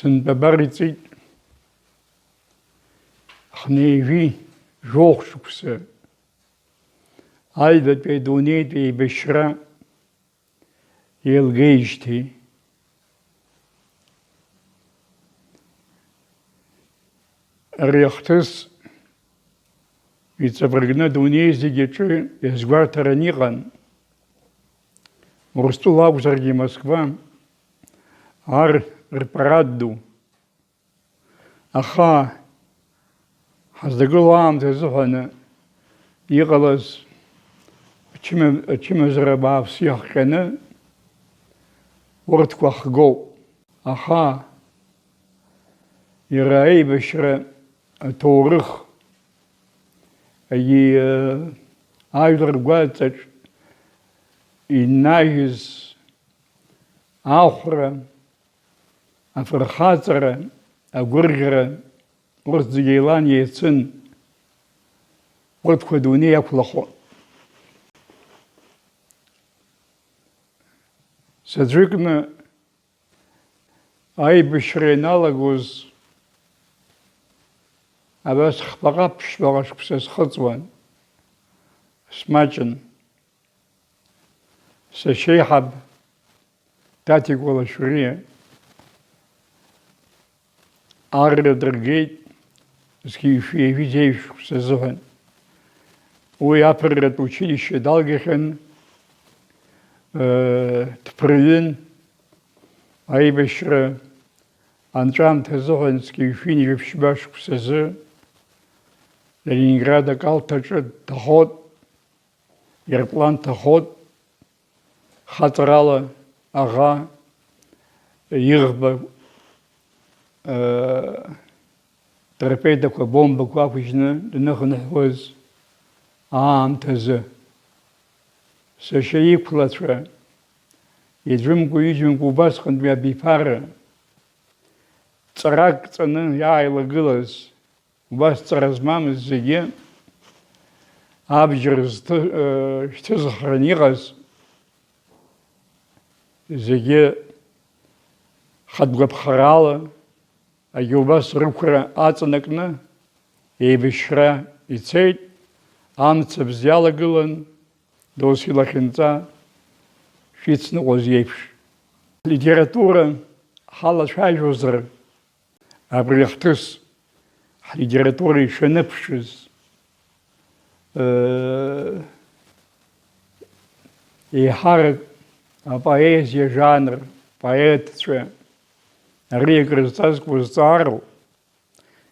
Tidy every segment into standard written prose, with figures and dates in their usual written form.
Сынтәабар хнеиви жохшықәса аҩбатәи адунеитәи еибашьра еилгеижьҭеи ари ахҭыс иҵабыргны адунеи зегьы аҿы иазгәарҭаран иҟан. Урыстәыла акәзаргьы Москва ар рпарад ду. Аха ҳазлагылоу аамҭа азыҳәаны иҟалаз ачымазара бааԥс иахҟьаны урҭқәа хгоуп. Аха иара аибашьра аҭоурых ажәлар ргәаҵаҿ инажьыз ахәра, афырхаҵара, агәырӷьара, урҭ зегьы еилан еицын, урҭқәа адунеи иақәлахон. Саӡәыкны аибашьра ианалагоз абас хԥаҟа-ԥшьбаҟа шықәса схыҵуан, смаҷын. Сашьеиҳаб Татико Лашәриа арра дыргеит зқьишәи шықәса азыҳәан. Уи аԥырратә училишье далгахьан, дԥырҩын, аибашьра анҵәамҭа азыҳәан зқьишәи ҩышәшьба шықәса азы Ленинград акалҭаҿы дҭахот, ирплан дҭахот, хаҵарала аӷа иӷба торпедақәа, бомбақәа ақәыжьны дныхынҳәуаз аамҭазы. Сашьа иқәлацәа иӡәымкәа-ҩыџьамкәа убасҟантәи абиԥара ҵарак ҵаны иааилагылаз, убас ҵара змамыз зегьы абџьар шьҭызхран иҟаз зегьы хатәгәаԥхарала агьы убас рықәра аҵанакны еибашьра ицеит, амцабз иалагылан, дос илахьынҵа шицныҟәоз иеиԥш. Литература ҳалацәажәозар, абри ахҭыс ҳлитература ишаныԥшыз еиҳарак апоезиа жанр, поетцәа ари акрызҵазкуа зҵаароуп.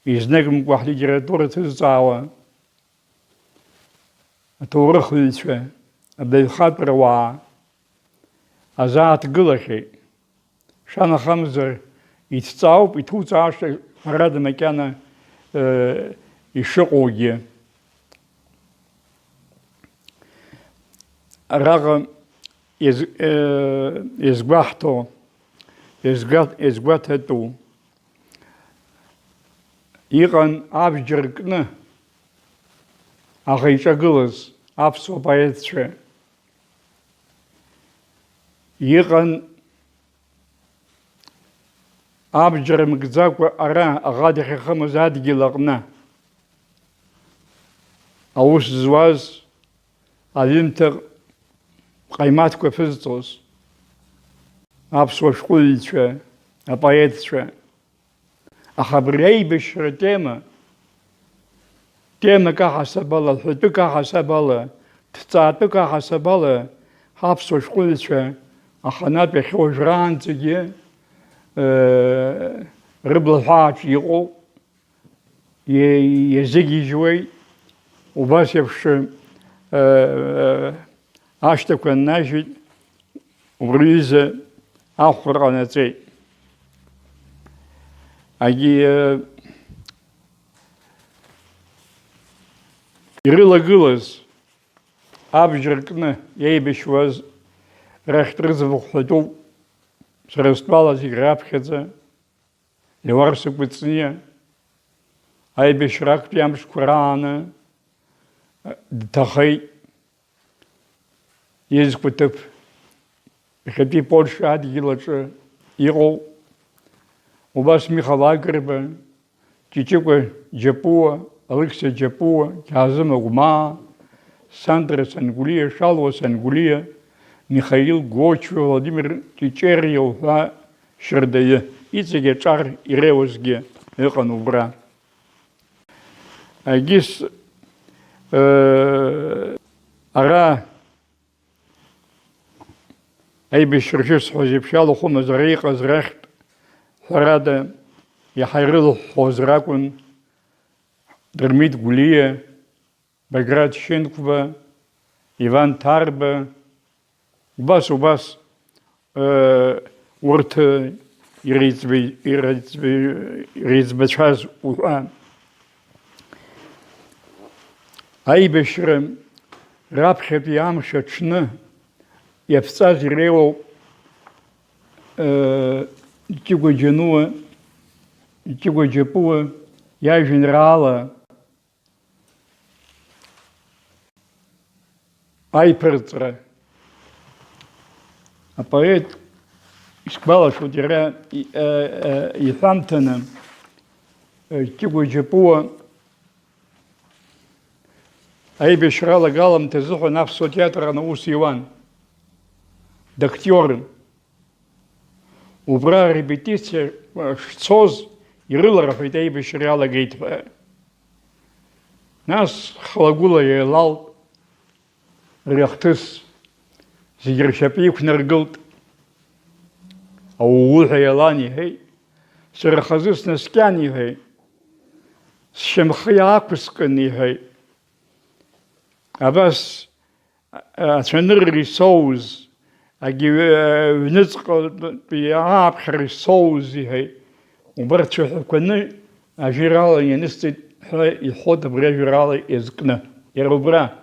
Изныкымкәа ҳлитература ҭызҵаауа аҭоурыхҩцәа, абаҩхатәрауаа азааҭгылахьеит. Шанахамзар иҭҵаауп, иҭуҵаашьа ҳарада макьана ишыҟоугьы. Араҟа изгәаҭатәу иҟан абџьар кны аӷа иҿагылаз аԥсуа поетцәа. Иҟан абџьар мыгӡакәа ара аӷа дахьахымыз адгьыл аҟны аус зуаз аҩымҭа ҟаимаҭқәа ԥызҵоз аԥсуа шәҟәыҩҩцәа, апоетцәа. Аха абри аибашьра темак аҳасабала, ҳәатәык аҳасабала, ҭҵаатәык аҳасабала ҳаԥсуа шәҟәыҩҩцәа аханатә иахьоуажәраанӡагьы рыблаҳәааҿ иҟоуп, иазыгьежьуеит. Убас еиԥш ашьҭақәа ннажьит, убриазы ахәра ҟанаҵеит. Ирылагылаз абџьар кны иеибашьуаз рахьтә рыӡбахә ҳәатәуп. Сара стәала зегь раԥхьаӡа Леуарса Кәыҵниа аибашьра актәи амшқәа рааны дҭахеит. Изқәа ҭыԥ иахьатәи Польша адгьыл аҿы иҟоуп. убас Михаил Агрба, Чичиква Джапуа, Алексия Джапуа, Казыма Гума, Сандра Сангулия, Шалва Сангулия, Михаил Гочев, Владимир Чичерьев, Шердая, Ицеге Чар и Реусге, Эханубра. Агис ара Айбешршис Хозипшал Хумазарик Азрахт Фарада Яхайрил Хозракун Дермит Гулия Баграт Шинква Иван Тарба Убас Урт Ирицбачаз Уа Айбешрем Рабхет Ямшачны Япцаз Рео Тигу Дженуа Тигу Джапуа Я генерала Айпертра А поэт Искбала Шутера и Фамтона Тигу Джапуа Айбешрала Галам Тезуху Навсо театра Наус Иван Дактер Убра репетиция Шцоз и Рыларов и Айбешрала Гейтва Нас Халагула Елал Ряхтыс Зигершапиев Нергылт Ауха Елани Хей Сарахазыс Наскяни Хей Шемхаякускани Хей Абас Ценри Соуз Внецко Пиапхри Соузи Убарчу Куны Ажирала Янисти и Хода Брежирала из Кна Ярубра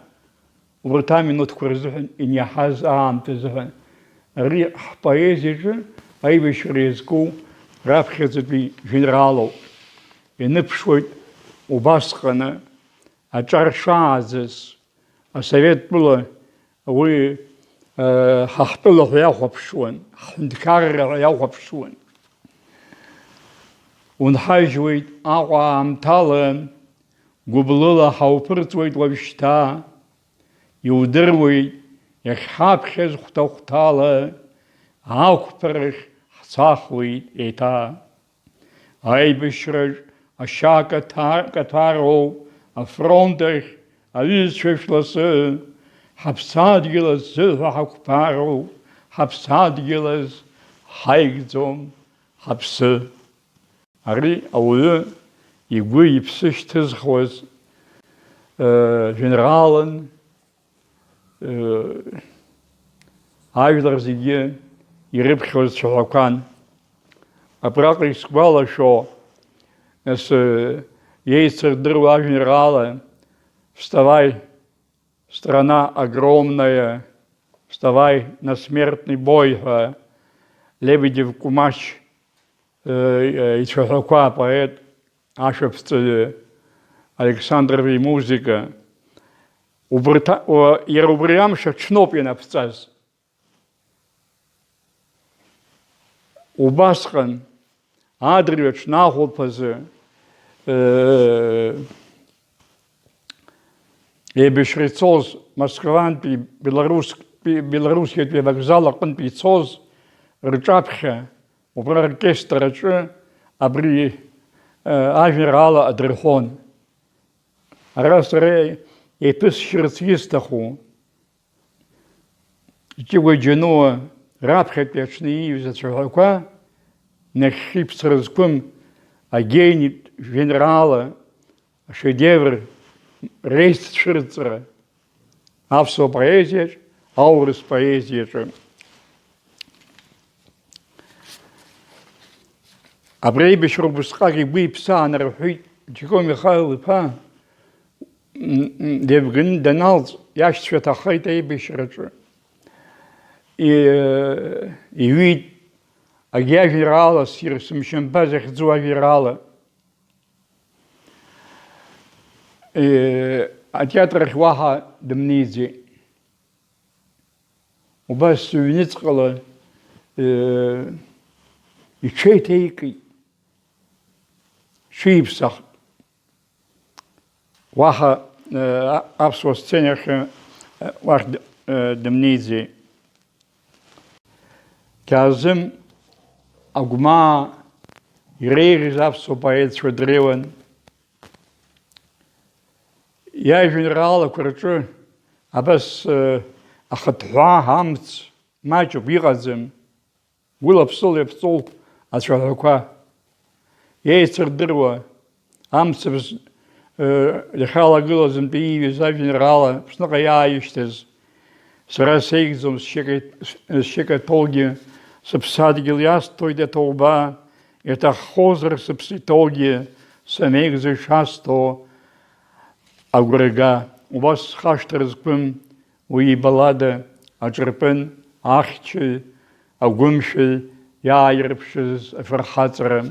Убртами нот Курзухан и Няхаз Амтезухан Ри поэзии Айбешрезку Рабхезби генералов и Непшвой Убасхана Ачаршазес А совет было вы хахтулах яхвапшуан, хндкарра яхвапшуан. Он хайжует агуам тален, гублыла хаупыртвует вавишта, и удырвует, як хапхез хтахтала, аукперых хцахвует эта. Айбешраж, аша катаро, а фронтах, Алисшешласы, Хапсадгилас, Зылхакпару, Хапсадгилас, Хайгзом, Хапсы. Ари Аулы, и вы и псыштызхоз, генерален, Айвдарзиге, и рыбхоз Чалакан. А пракли сквала, что есть дрова генерала, вставай, страна огромная, вставай на смертный бой. Лебедев Кумач и Чахаква, поэт, Ашевцы, Александровый музыка. Ярубриам Шачнопин абсцаз. Убасхан, Адриевич, Нахопазы, Ебешрицоз, Москван, белорусский вокзал, он пицоз, рычапха, убра оркестра, абри ажирала адрехон. Раз рей, и пис ширцвистаху, тиво дженуа, рабха печный за чалака, на хипсразкум, агенит генерала, шедевр, Рейс Ширцера, а все поэзия, аурис поэзия. А брейбиш рубускаги бы пса на рухи, чего Михаил Ипа, Девгин Доналдс, я что-то хайта и бишрачу. И вид, а я генерала с Ирсом Шамбазах зуа генерала. А театр Хваха Демнизи. Убас Венецкала и чей-то шиԥсах уаҳа аԥсуа сценахь уахь дымнеиӡеит. Кьаазым агәмаа иреиӷьыз аԥсуа поетцәа дреиуан. Иажәеинраалақәа рҿы абас ахыҭҳәаа амц маҷуп, иҟаӡам. Гәыла-ԥсыла иаԥҵоуп ацәаҳәақәа. Еицырдыруа амцабз иахьалагылазынтәи ииҩыз ажәеинраала Аԥсныҟа иааишьҭыз, сара сеигӡом сшьыкаҭоугьы, сыԥсадгьыл иасҭоит аҭоуба, иҭаххозар сыԥсы иҭоугьы, самеигӡо ишасҭо агәырга. Убас схашҭыр зқәым уи ибалада аҿырпын, ахьчаҩ, агәымшәаҩ иааирԥшыз афырхаҵара.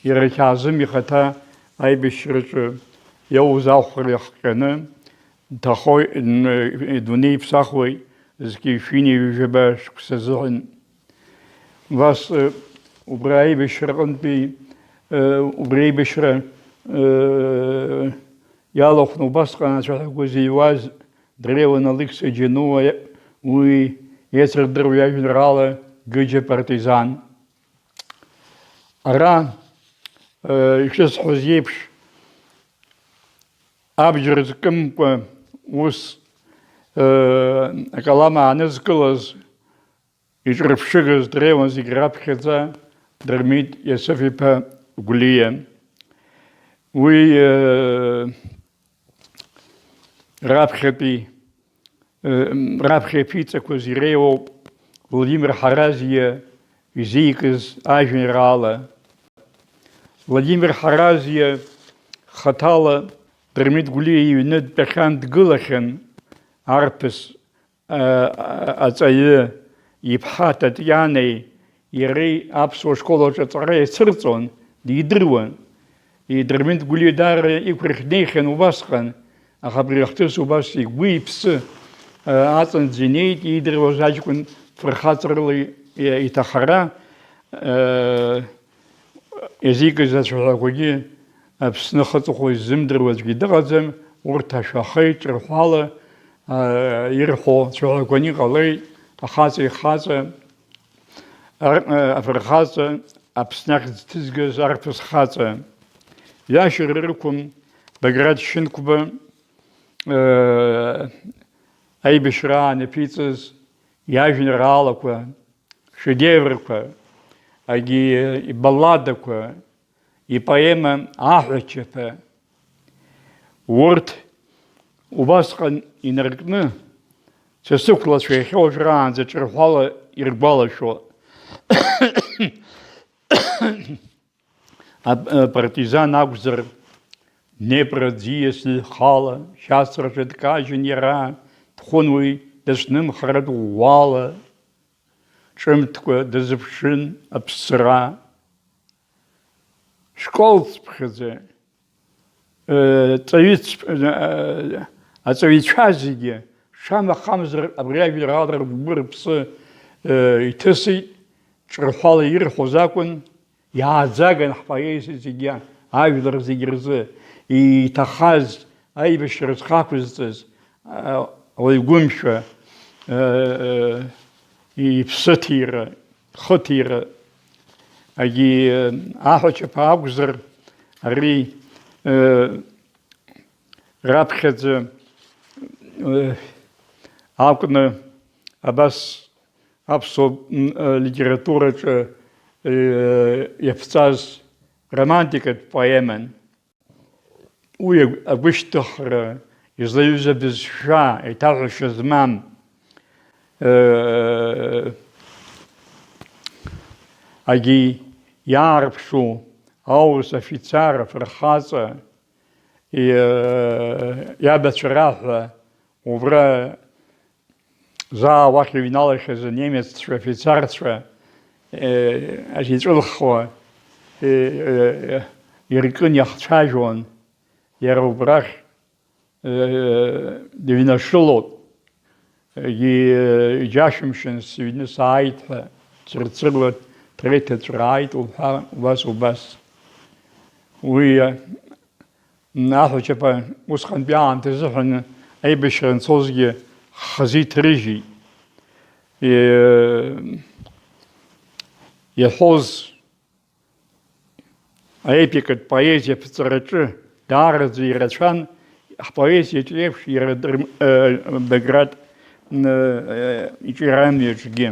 Иара Кьаазым ихаҭа аибашьраҿы иауз ахәра иахҟьаны идунеи иԥсахуеит зқьи-шәини ҩажәаба шықәса азыҳәан. Убас убри аибашьраҟынтәи убри аибашьра иалахәны убасҟан ацәаҳәақәа зиҩуаз дреиуан Алықьса Џьануа уи еицырдыруа иажәеинраала Гыџьа партизан. Ара ишысҳәоз еиԥш абџьар зкымкәа ус акалам аанызкылаз иҿырԥшыгаз дреиуан зегь раԥхьаӡа Дырмит Иосиф-иԥа Гәлиа. Уи раԥхьа иԥиҵақәаз иреиуоуп Владимир Ҳаразиа изикыз ажәеинраала. Владимир Ҳаразиа хаҭала Дырмит Гәлиа иҩны дтәахьан, дгылахьан арԥыс аҵаҩы иԥҳа Татианеи иареи аԥсуа школаҿы аҵара иацырҵон, дидыруан. Дырмит Гәлиа даара иқәырхьнеихьан убасҟан, аха абри ахҭыс убас игәы иԥсы аҵанӡа инеит иидыруаз аҷкәын фырхаҵарыла иҭахара иазикыз ацәаҳәақәагьы Аԥсны хыҵыхәа изымдыруа аӡәгьы дыҟаӡам. Урҭ ашәахеит, ҿырҳәала ирҳәо цәаҳәақәаны иҟалеит. Ахаҵа ихаҵа, афырхаҵа, Аԥснахь зҭызгаз арԥыс хаҵа. Иашьара рықәым Баграт Шьынқәба аибашьра анаԥиҵаз иажәеинраалақәа, шедеврқәа, ибалладақәа, ипоема аҳәачаԥа, урҭ убасҟан инаркны сасықәлацәа иахьоужраанӡа ҿырҳәала иргәалашәо апартизан акәзар, Днепр аӡиас лхала, шьацраҿы дкажьын иара, дхәын уи дацәнымхаратә ӷәӷәала, ҿымҭкәа дазыԥшын аԥсра. Школҵԥхьаӡа аҵаҩцәа зегьы шамахамзар абри ажәеинраала ргәы рыԥсы иҭысит, ҿырҳәала ирҳәоз акәын, иааӡаган ҳпоезиа зегьы, ажәлар зегьы рзы иҭахаз аибашьра зхақәызҵаз ауаҩгәымшәа иԥсыҭира, хыҭира, аҳәачаԥа акәзар, ари раԥхьаӡа акәны абас аԥсуа литератураҿы иаԥҵаз романтикатә поеман. Уи агәышьҭыхра излаҩыз абызшәа, еиҭаҳәашьа змам, иаарԥшу аурыс афицар, афырхаҵа, иабацәа раҳәа, убра заа уахь иҩналахьаз анемеццәа, афицарцәа иҵәылхуа иркын иахцәажәон, иара убрахь дыҩнашылот, иџьашәымшьан сыҩны сааит ҳәа, цырцыруа третаҵәрааит убас. уи ахәыҷаԥа усҟантәи аамҭа азыҳәан аибашьра анцозгьы хазы иҭрыжьит. Иаҳәоз аепикатә поезиа ԥҵараҿы даараӡа ирацәан, ҳпоезиаҿы еиԥш иара Баграт иҿиара амҩаҿгьы.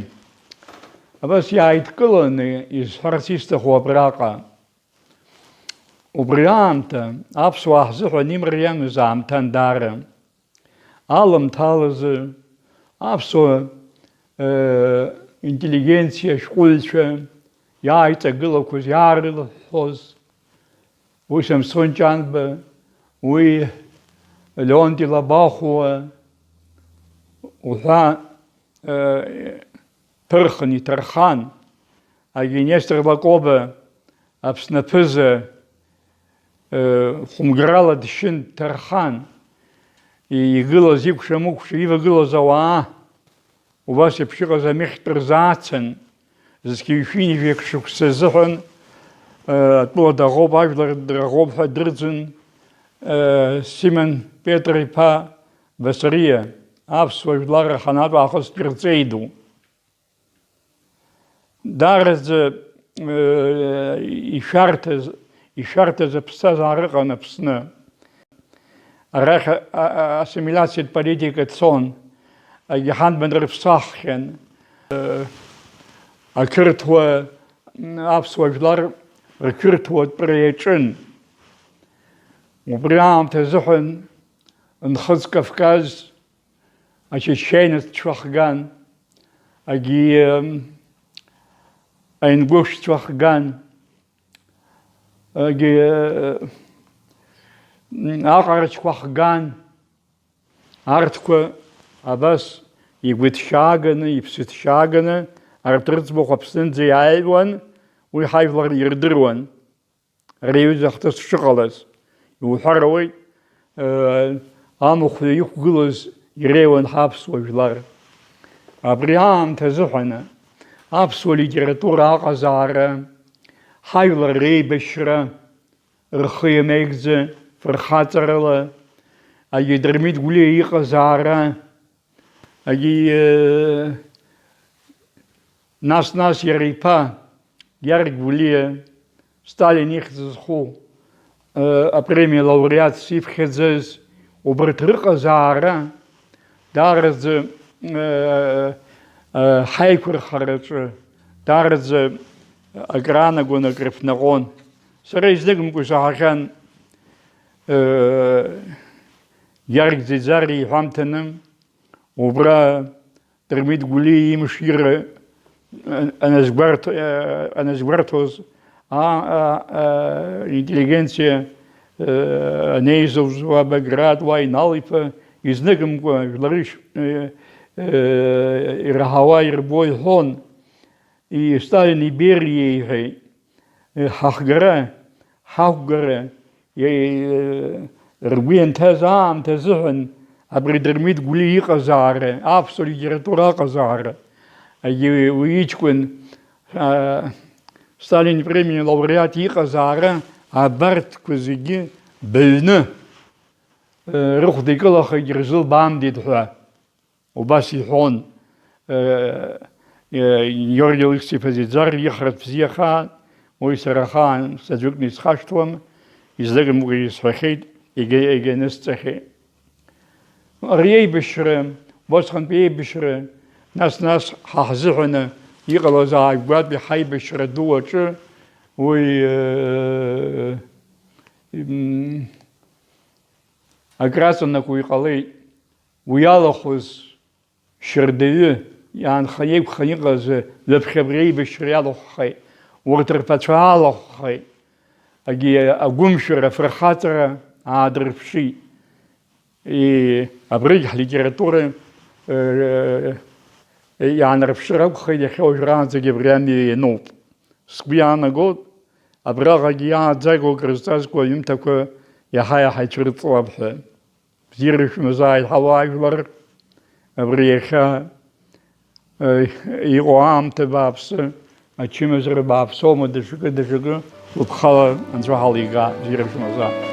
Абас иааидкыланы изҳәарц исҭаху абраҟа, убри аамҭа аԥсуаа ҳзыҳәан имриамыз аамҭан даара. Аламҭалазы аԥсуа интеллигенциа ашәҟәыҩҩцәа иааиҵагылақәоз, иаарылыҳәҳәоз, уи Самсон Ҷанба, уи Леонти Лабахәуа уҳәа ҭырхын, иҭархан, Нестор Лакоба Аԥсны аԥыза хәымгарала дшьын, дҭархан, игылаз икәша-мыкәша ивагылаз ауаа убас еиԥш иҟаз амихтә рзаацын, зқьи-шәини-жәеиԥш шықәса азыҳәан атәыла даӷоуп, ажәлар драӷоуп ҳәа дрыӡын Симон Петр-иԥа Басариа, аԥсуа жәлар аханатә аахыстәи рҵеиду. Даараӡа ишәарҭаз аԥсҭазаара ыҟан Аԥсны. Арахь ассимилиациатә политика цон, егьҳанбан рыԥсаххьан. Ақырҭуа аԥсуа жәлар рқырҭуатәра иаҿын. Убри аамҭа азыҳәан Нхыҵ Кавказ, ачеченеццәа хган, аингушцәа хган, аҟарачқәа хган, арҭқәа абас игәыҭшьааганы, иԥсыҭшьааганы арҭ рыӡбахә Аԥснынӡа иааҩуан, уи ҳажәлар ирдыруан реиҩыза хҭыс шыҟалаз. Иуҳәар ауеит, амахәҩы иқәгылаз иреиуан ҳаԥсуа жәлар. Абри аамҭа азыҳәаны аԥсуа литература аҟазаара, ҳажәлар реибашьра, рхы иамеигӡа фырхаҵарала, Дырмит Гәлиа иҟазаара, нас иара иԥа Георг Гәлиа, Сталин ихьӡ зху апремиа лауреатс ивхьаӡаз, убарҭ рыҟазаара даараӡа ҳаиқәырхараҿы даараӡа акранагон, акрыԥнаҟон. Сара изныкымкәа исаҳахьан Георг Ӡиӡари иҳәамҭаны, убра Дырмит Гәлиа имшира аназгәарҭоз интеллигенциа анеизовзуа Баграт уа иналиԥа, изныкымкәа жәлар ираҳауа ирбо иҳәон. Сталин Бериа иҳәеит, ҳахәгара ргәы ианҭаз аамҭа азыҳәан абри Дырмит Гәлиа иҟазаара, аԥсуа литература аҟазаара, уи иҷкәын Сталин премиа лауреат иҟазаара абарҭқәа зегьы баҩны рыхәда икылахеит, ирзылбаамдеит ҳәа убас иҳәон. Георги Алексеев Ӡиӡар ихраҭ бзиа хаан, уи сара хаан саӡәыкны исхашҭуам, изныкымкәа исҳәахьеит, егьанысҵахьеит. Ари аибашьра, убасҟантәи аибашьра, нас ҳа ҳзыҳәаны иҟалаз аагәатәи ҳаибашьра ду аҿы уи акраҵанакуа иҟалеит. Уи алахәыз шьардаҩы иаанхан еиқәхан иҟаз ҩаԥхьа реибашьра иалахәхеит, урҭ рԥацәа алахәхеит, агәымшәара, афырхаҵара аадырԥшит. Абригь ҳлитература иаанарԥшыр акәхеит, иахьа уажәраанӡагьы абри амҩа иануп. Сгәы иаанагоит, абраҟагьы иааӡагоу крызҵазкуа аҩымҭақәа иаҳа-иаҳа ицәырҵуап ҳәа. Бзиара ишәмазааит ҳауаажәлар, абри иахьа иҟоу аамҭа бааԥсы ачымызры баапсома дышыгы лыпхала анцәа ҳалига бзиара бшымаза.